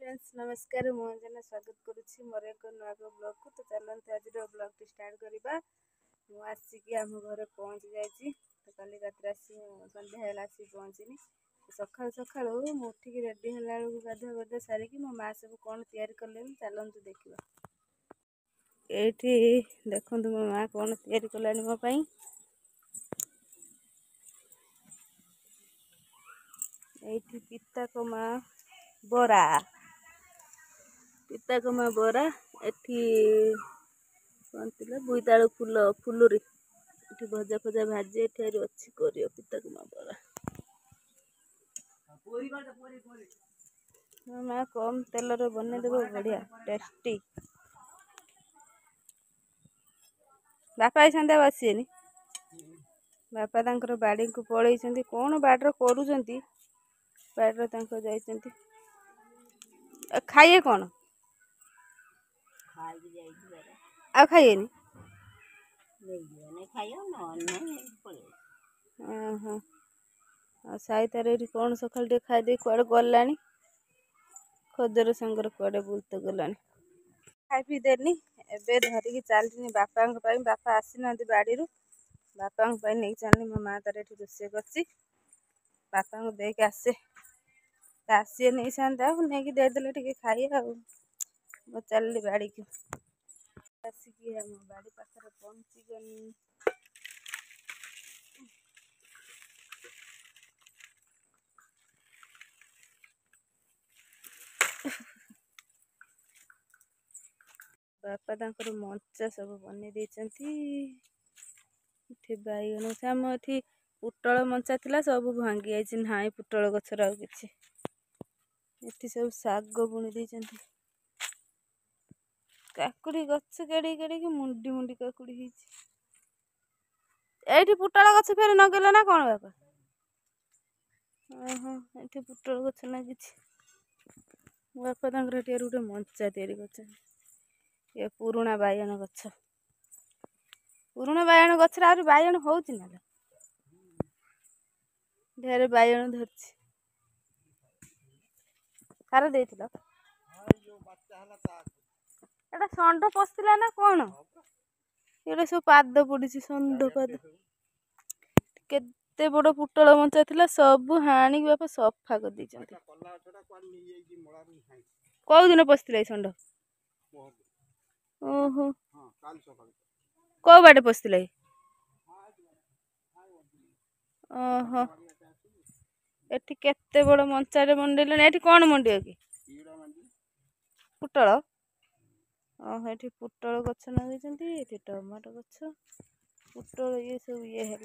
Friends नमस्कार मु अंजना स्वागत करुच्ची मोर एक नुआ ब्लॉग को। तो चलते आज ब्लॉग टी स्टार्ट करवा। मु आसिक आम घर पहुँची जाइए। तो कल रात संध्या आसी पहुँचनी। सका सका उठिक रेडी है गाधुआ गाधुआ सारिकी मो माँ सब कौन तैयारी कले चलतु देखा। ये देखु मो माँ कौन तैयारी कला मो पाई। ये पिता कमा बरा पिता कमा बरा एठी बोईतालु फूल फुलुरी एठी भजा फजा भाजी एठी अच्छी करियो पिता कमा बरा। माँ कम तेल रे बने देबो बढ़िया टेस्टी। बापा आई संध्या बसिएनी बापा तांकर बाड़ी को पड़े कौन बाड़र करूँगी बाड़र जाइछंती। खाइए कौन आ खाइएनी साइतार कौन सकाल टे खाई कुआड़े गला खोजर सांगर कुआड़े बुलते गलानी। खाई पी देनी एबे धरिकी चलनी बापा बापा आसी ना बाड़ी बापा नहीं चलनी मो माँ तार रोषे कर बापा को देख आसे आसी नहीं साता नहीं देदेले टे खाइए आ चलली बाड़ी की आसिकी बाड़ी पाखर पहुँची गनी। बापा तांकर मंचा सब बन बैगन आम एठी पुटल मंचा थिला सब भांगी जाइए ना पुटल गछर आ किसी सब शाग बुणी देइछंती। काकुड़ी गछ केड़ी केड़ी मुंडी मुंडी काकुड़ी एठी पुटल गछ फेर नगेल ना कौन बापा। एठी पुटल गछ लगी बापा तांकर गोटे मंचा तैयारी कर। ये पुराणा बायण गछ पुराणा बायण गछ आ बायण हो ढेर बायण धरछि सार देथिल एटा षंढ पशिला ना कौन ये सब पाद पड़ी षंढ पाद केते बड़ पुटल मंचा थिला सब हाणी बापा सफा कर देइछंती। कौ दिन पशिला षंढ ओहो कौ बाटे पशिला ओहो एठी केते बड़ मंचारे मंडेले एठी कौन मंडियो कि पुटल ओहो एठी पुटल गछ लगे एठी टमाटो गछ पुटल ये सब ये है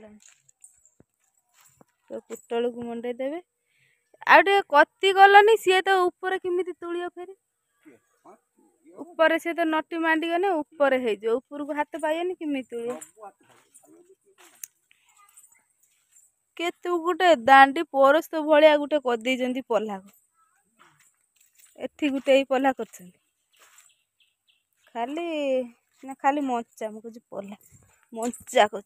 तो पुटल को मंडे देवे आटे कति गलनी सी तो ऊपर किमिति तुलियो फेर ऊपर से तो नटी मांडी गने ऊपर है जो ऊपर को हाथ पाइएनी किमिति तुलियो केते गोटे दांडी परस्त भलिया गोटे कर देइछंती पल्ला एठी गोटे पल्ला कर खाली ना खाली मंचा मु कुछ पल्ला मंचा कर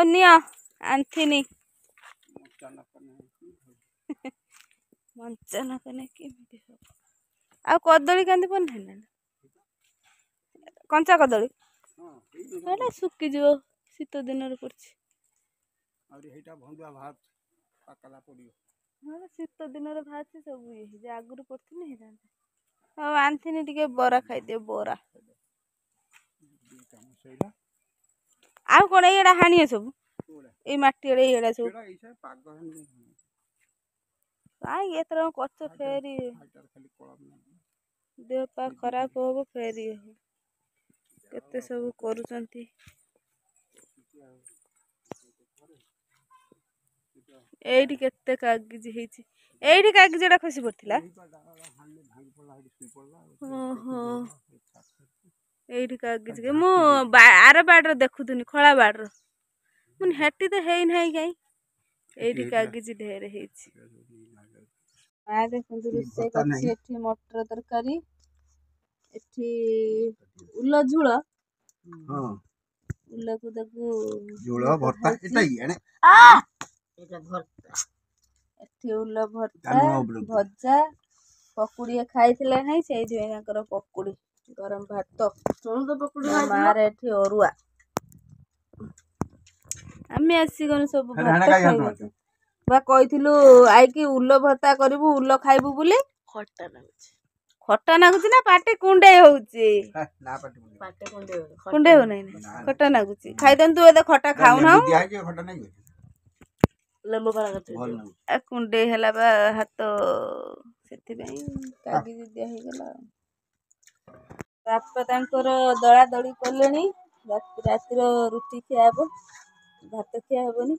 निया आंथिनी मंचा न कने केमिति आ कदली कांदी पन है कंचा कदली एटा सुकी जो शीत दिन रे पड़छि शीत दिन रे भात सब ये आगुरी पड़थि हाँ आंथिनी टिके बरा खाइदियो बरा आउ कौन ये हाणिए सब ये मटी ये सब कहीं ये तरह कच फेरी देह पा खराब हो फेरी केते सब करूचंती। एठी केते कागज हेछि एठी कागज एटा खसी पड़थिला ओहो एठी कागज के मु आर बाडर देखुथुनी खळा बाडर मुन हेटी तो हेइ नाही काई एठी कागज ढेर हेछि आ देखु रुसे कछि एठी मटर तरकारी एठी उल्ला झुळ हां उल्ला को देखु झुळ भर्ता एटा इने आ एटा भर्ता एठी उल्ला भर्ता भजा ପକୁଡ଼ି ଖାଇଥିଲା ନାହିଁ ସେଇଥିପାଇଁ ତାଙ୍କର ପକୁଡ଼ି ଗରମ ଭାତ ମାର ଏଠି ଅରୁଆ ଆମେ ଆସିଗଲୁ ସବୁ ଭାତ ଖାଇବାକୁ ବା କହିଥିଲୁ ଆଇକି ଉଲ ଭର୍ତ୍ତା କରିବୁ ଉଲ ଖାଇବୁ ବୋଲି ଖଟା ନାଗୁଛି ନା ପାଟି କୁଣ୍ଡେଇ ହଉଛି କୁଣ୍ଡେଇ ହଉନାହିଁ ଖଟା ନାଗୁଛି ଖାଇଦିଅନ୍ତୁ ଏତେ ଖଟା ଖାଉନାହୁଁ କୁଣ୍ଡେଇ ହେଲା ବା ହାତ ସେଥିପାଇଁ କାଗିକି ଦିଆ ହେଇଗଲା ବାପା ତାଙ୍କର ଦଳା ଦଳି କଲେଣି ରାତିର ରୁଟି ଖିଆ ହବ ଭାତ ଖିଆ ହବନି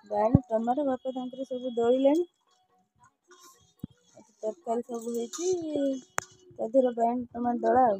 ବାଇଗଣ ଟମାଟୋ ବାପା ତାଙ୍କର ସବୁ ଦଳିଲେଣି ତରକାରୀ ସବୁ ହେଇଛି ତା ଦେହରେ ବାଇଗଣ ଟମାଟୋ ଦଳା ଆଉ